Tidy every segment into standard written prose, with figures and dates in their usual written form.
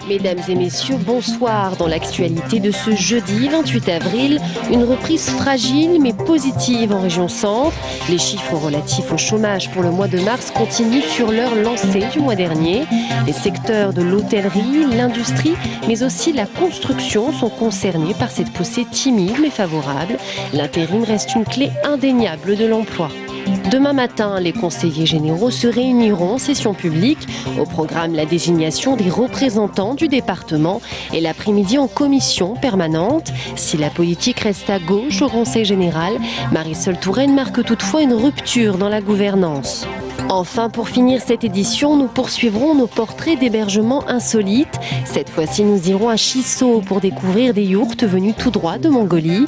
Mesdames et messieurs, bonsoir. Dans l'actualité de ce jeudi 28 avril, une reprise fragile mais positive en région centre. Les chiffres relatifs au chômage pour le mois de mars continuent sur leur lancée du mois dernier. Les secteurs de l'hôtellerie, l'industrie, mais aussi la construction sont concernés par cette poussée timide mais favorable. L'intérim reste une clé indéniable de l'emploi. Demain matin, les conseillers généraux se réuniront en session publique. Au programme, la désignation des représentants du département et l'après-midi en commission permanente. Si la politique reste à gauche au Conseil général, Marisol Touraine marque toutefois une rupture dans la gouvernance. Enfin, pour finir cette édition, nous poursuivrons nos portraits d'hébergement insolites. Cette fois-ci, nous irons à Chisso pour découvrir des yourtes venus tout droit de Mongolie.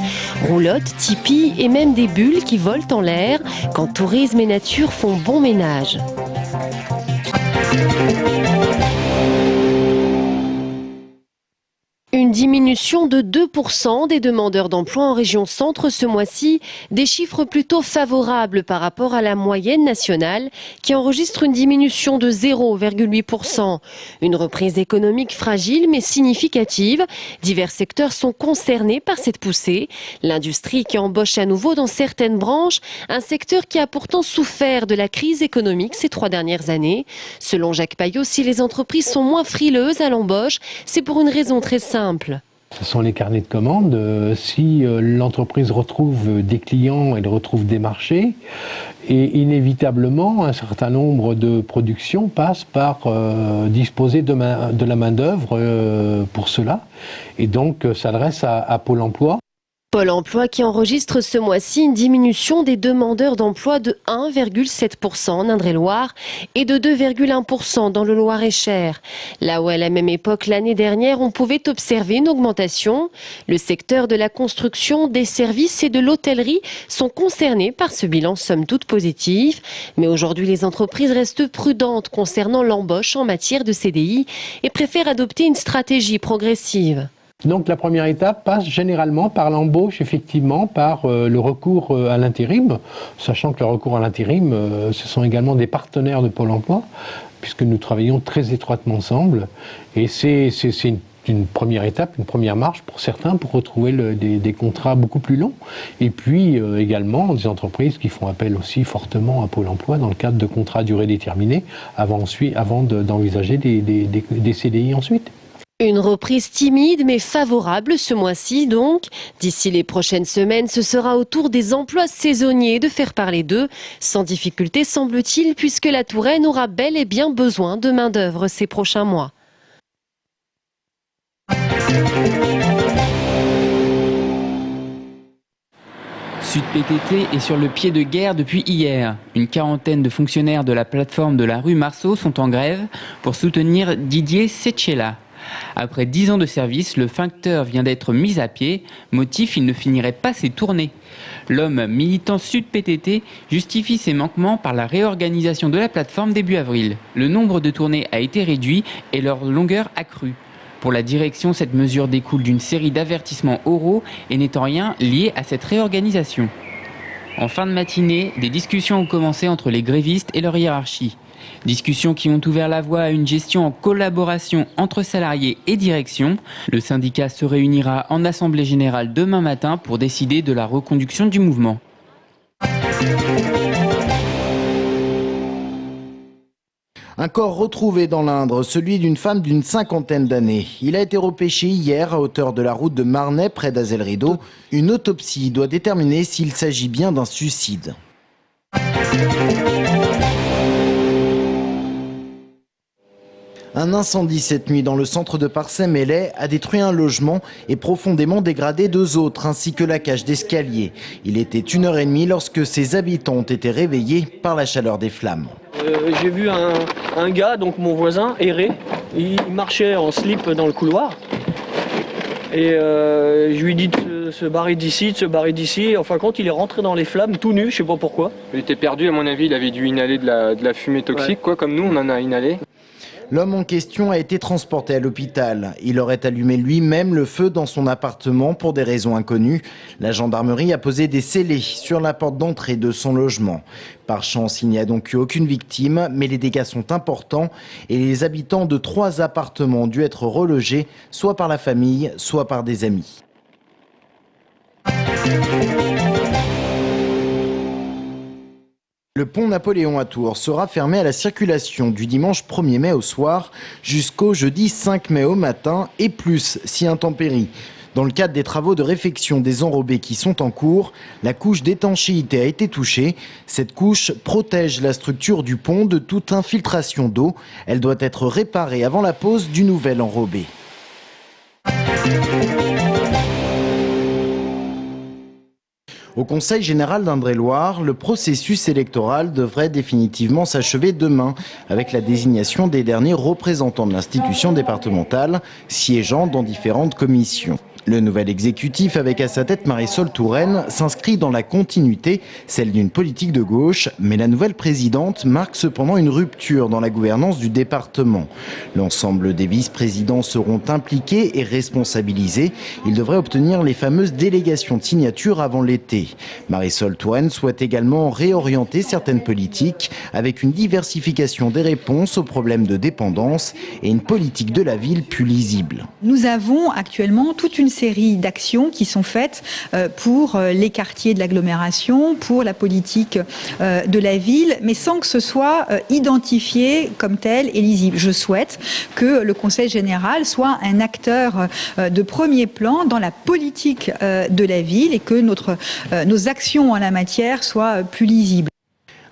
Roulottes, tipis et même des bulles qui volent en l'air quand tourisme et nature font bon ménage. Une diminution de 2% des demandeurs d'emploi en région centre ce mois-ci, des chiffres plutôt favorables par rapport à la moyenne nationale qui enregistre une diminution de 0,8%. Une reprise économique fragile mais significative. Divers secteurs sont concernés par cette poussée. L'industrie qui embauche à nouveau dans certaines branches, un secteur qui a pourtant souffert de la crise économique ces 3 dernières années. Selon Jacques Payot, si les entreprises sont moins frileuses à l'embauche, c'est pour une raison très simple. Ce sont les carnets de commandes. Si l'entreprise retrouve des clients, elle retrouve des marchés, et inévitablement, un certain nombre de productions passent par disposer de la main-d'œuvre pour cela, et donc s'adresse à Pôle emploi. Pôle emploi qui enregistre ce mois-ci une diminution des demandeurs d'emploi de 1,7% en Indre-et-Loire et de 2,1% dans le Loir-et-Cher. Là où à la même époque l'année dernière on pouvait observer une augmentation, le secteur de la construction, des services et de l'hôtellerie sont concernés par ce bilan somme toute positif. Mais aujourd'hui les entreprises restent prudentes concernant l'embauche en matière de CDI et préfèrent adopter une stratégie progressive. Donc la première étape passe généralement par l'embauche, effectivement, par le recours à l'intérim, sachant que le recours à l'intérim, ce sont également des partenaires de Pôle emploi, puisque nous travaillons très étroitement ensemble. Et c'est une première étape, une première marche pour certains pour retrouver des contrats beaucoup plus longs. Et puis également des entreprises qui font appel aussi fortement à Pôle emploi dans le cadre de contrats à durée déterminée, avant d'envisager des CDI ensuite. Une reprise timide mais favorable ce mois-ci donc. D'ici les prochaines semaines, ce sera au tour des emplois saisonniers de faire parler d'eux. Sans difficulté semble-t-il puisque la Touraine aura bel et bien besoin de main-d'œuvre ces prochains mois. Sud PTT est sur le pied de guerre depuis hier. Une quarantaine de fonctionnaires de la plateforme de la rue Marceau sont en grève pour soutenir Didier Secella. Après 10 ans de service, le facteur vient d'être mis à pied. Motif, il ne finirait pas ses tournées. L'homme militant Sud PTT justifie ses manquements par la réorganisation de la plateforme début avril. Le nombre de tournées a été réduit et leur longueur accrue. Pour la direction, cette mesure découle d'une série d'avertissements oraux et n'est en rien liée à cette réorganisation. En fin de matinée, des discussions ont commencé entre les grévistes et leur hiérarchie. Discussions qui ont ouvert la voie à une gestion en collaboration entre salariés et direction. Le syndicat se réunira en assemblée générale demain matin pour décider de la reconduction du mouvement. Un corps retrouvé dans l'Indre, celui d'une femme d'une 50aine d'années. Il a été repêché hier à hauteur de la route de Marnay, près d'Azel-Rideau. Une autopsie doit déterminer s'il s'agit bien d'un suicide. Un incendie cette nuit dans le centre de Parçay-Melay a détruit un logement et profondément dégradé 2 autres, ainsi que la cage d'escalier. Il était 1h30 lorsque ses habitants ont été réveillés par la chaleur des flammes. J'ai vu un gars, donc mon voisin, errer. Il marchait en slip dans le couloir. Et je lui ai dit de se barrer d'ici, de se barrer d'ici. En fin de compte, il est rentré dans les flammes, tout nu, je sais pas pourquoi. Il était perdu, à mon avis, il avait dû inhaler de la fumée toxique, ouais. Quoi, comme nous, on en a inhalé. L'homme en question a été transporté à l'hôpital. Il aurait allumé lui-même le feu dans son appartement pour des raisons inconnues. La gendarmerie a posé des scellés sur la porte d'entrée de son logement. Par chance, il n'y a donc eu aucune victime, mais les dégâts sont importants et les habitants de 3 appartements ont dû être relogés, soit par la famille, soit par des amis. Le pont Napoléon à Tours sera fermé à la circulation du dimanche 1er mai au soir jusqu'au jeudi 5 mai au matin et plus si intempérie. Dans le cadre des travaux de réfection des enrobés qui sont en cours, la couche d'étanchéité a été touchée. Cette couche protège la structure du pont de toute infiltration d'eau. Elle doit être réparée avant la pose du nouvel enrobé. Au Conseil général d'Indre-et-Loire, le processus électoral devrait définitivement s'achever demain avec la désignation des derniers représentants de l'institution départementale siégeant dans différentes commissions. Le nouvel exécutif, avec à sa tête Marisol Touraine, s'inscrit dans la continuité, celle d'une politique de gauche, mais la nouvelle présidente marque cependant une rupture dans la gouvernance du département. L'ensemble des vice-présidents seront impliqués et responsabilisés. Ils devraient obtenir les fameuses délégations de signature avant l'été. Marisol Touraine souhaite également réorienter certaines politiques avec une diversification des réponses aux problèmes de dépendance et une politique de la ville plus lisible. Nous avons actuellement toute une série d'actions qui sont faites pour les quartiers de l'agglomération, pour la politique de la ville, mais sans que ce soit identifié comme tel et lisible. Je souhaite que le Conseil général soit un acteur de premier plan dans la politique de la ville et que nos actions en la matière soient plus lisibles.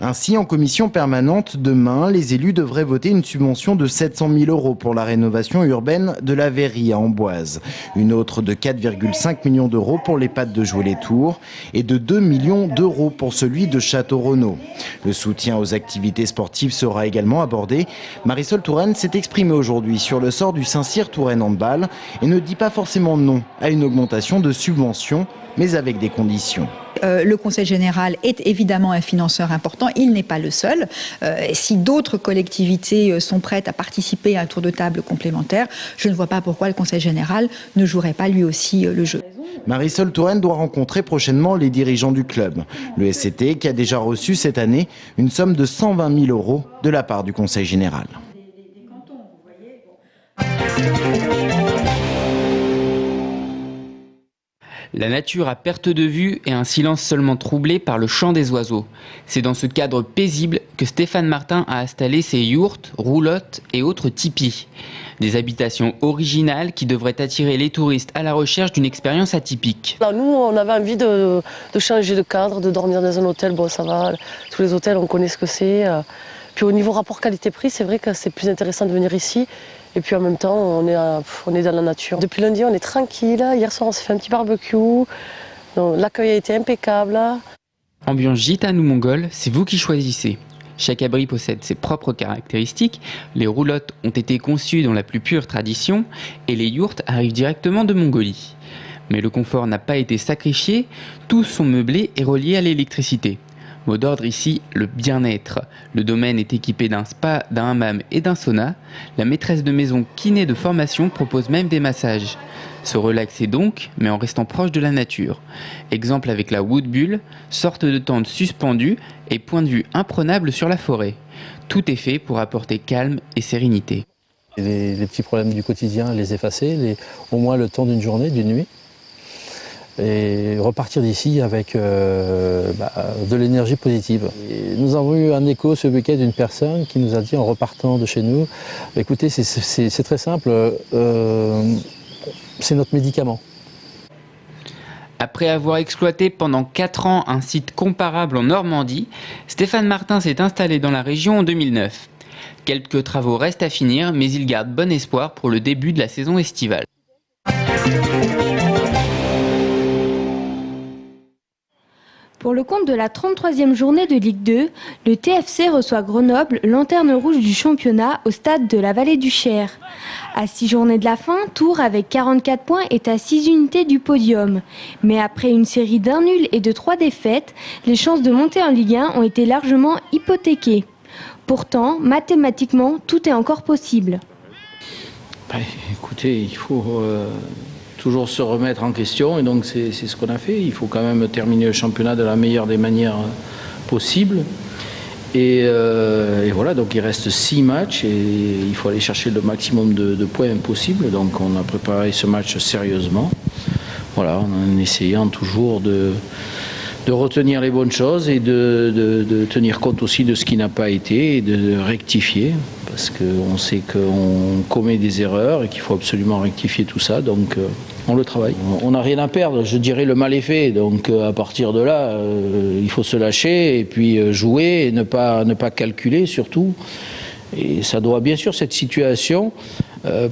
Ainsi, en commission permanente, demain, les élus devraient voter une subvention de 700 000 € pour la rénovation urbaine de la Verrie à Amboise. Une autre de 4,5 millions d'euros pour l'EHPAD de Joué-les-Tours et de 2 millions d'euros pour celui de Château-Renaud. Le soutien aux activités sportives sera également abordé. Marisol Touraine s'est exprimée aujourd'hui sur le sort du Saint-Cyr Touraine Handball et ne dit pas forcément non à une augmentation de subventions, mais avec des conditions. Le Conseil général est évidemment un financeur important, il n'est pas le seul. Si d'autres collectivités sont prêtes à participer à un tour de table complémentaire, je ne vois pas pourquoi le Conseil général ne jouerait pas lui aussi le jeu. Marisol Touraine doit rencontrer prochainement les dirigeants du club. Le SCT qui a déjà reçu cette année une somme de 120 000 € de la part du Conseil général. La nature à perte de vue et un silence seulement troublé par le chant des oiseaux. C'est dans ce cadre paisible que Stéphane Martin a installé ses yourtes, roulottes et autres tipis. Des habitations originales qui devraient attirer les touristes à la recherche d'une expérience atypique. Alors nous, on avait envie de changer de cadre, de dormir dans un hôtel. Bon, ça va, tous les hôtels, on connaît ce que c'est. Puis au niveau rapport qualité-prix, c'est vrai que c'est plus intéressant de venir ici. Et puis en même temps, on est dans la nature. Depuis lundi, on est tranquille. Hier soir, on s'est fait un petit barbecue. L'accueil a été impeccable. Ambiance gitane ou mongole, c'est vous qui choisissez. Chaque abri possède ses propres caractéristiques. Les roulottes ont été conçues dans la plus pure tradition et les yourtes arrivent directement de Mongolie. Mais le confort n'a pas été sacrifié, tous sont meublés et reliés à l'électricité. Mot d'ordre ici, le bien-être. Le domaine est équipé d'un spa, d'un hammam et d'un sauna. La maîtresse de maison kiné de formation propose même des massages. Se relaxer donc, mais en restant proche de la nature. Exemple avec la Woodbull, sorte de tente suspendue et point de vue imprenable sur la forêt. Tout est fait pour apporter calme et sérénité. Les petits problèmes du quotidien, les effacer, au moins le temps d'une journée, d'une nuit. Et repartir d'ici avec de l'énergie positive. Et nous avons eu un écho ce week-end d'une personne qui nous a dit en repartant de chez nous, écoutez, c'est très simple, c'est notre médicament. Après avoir exploité pendant 4 ans un site comparable en Normandie, Stéphane Martin s'est installé dans la région en 2009. Quelques travaux restent à finir, mais il garde bon espoir pour le début de la saison estivale. Pour le compte de la 33e journée de Ligue 2, le TFC reçoit Grenoble, lanterne rouge du championnat, au stade de la Vallée du Cher. À 6 journées de la fin, Tours, avec 44 points, est à 6 unités du podium. Mais après une série d'un nul et de 3 défaites, les chances de monter en Ligue 1 ont été largement hypothéquées. Pourtant, mathématiquement, tout est encore possible. Écoutez, il faut toujours se remettre en question et donc c'est ce qu'on a fait. Il faut quand même terminer le championnat de la meilleure des manières possibles. Et voilà, donc il reste 6 matchs et il faut aller chercher le maximum de points possibles. Donc on a préparé ce match sérieusement. Voilà, en essayant toujours de retenir les bonnes choses et de tenir compte aussi de ce qui n'a pas été et de rectifier. Parce qu'on sait qu'on commet des erreurs et qu'il faut absolument rectifier tout ça. Donc on le travaille. On n'a rien à perdre, je dirais le mal est fait. Donc à partir de là, il faut se lâcher et puis jouer et ne pas calculer surtout. Et ça doit bien sûr, cette situation,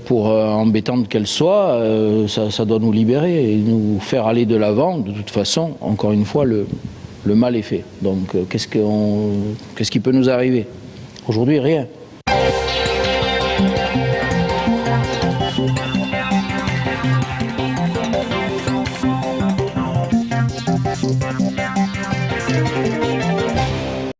pour embêtante qu'elle soit, ça doit nous libérer et nous faire aller de l'avant. De toute façon, encore une fois, le mal est fait. Donc qu'est-ce qui peut nous arriver? Aujourd'hui, rien.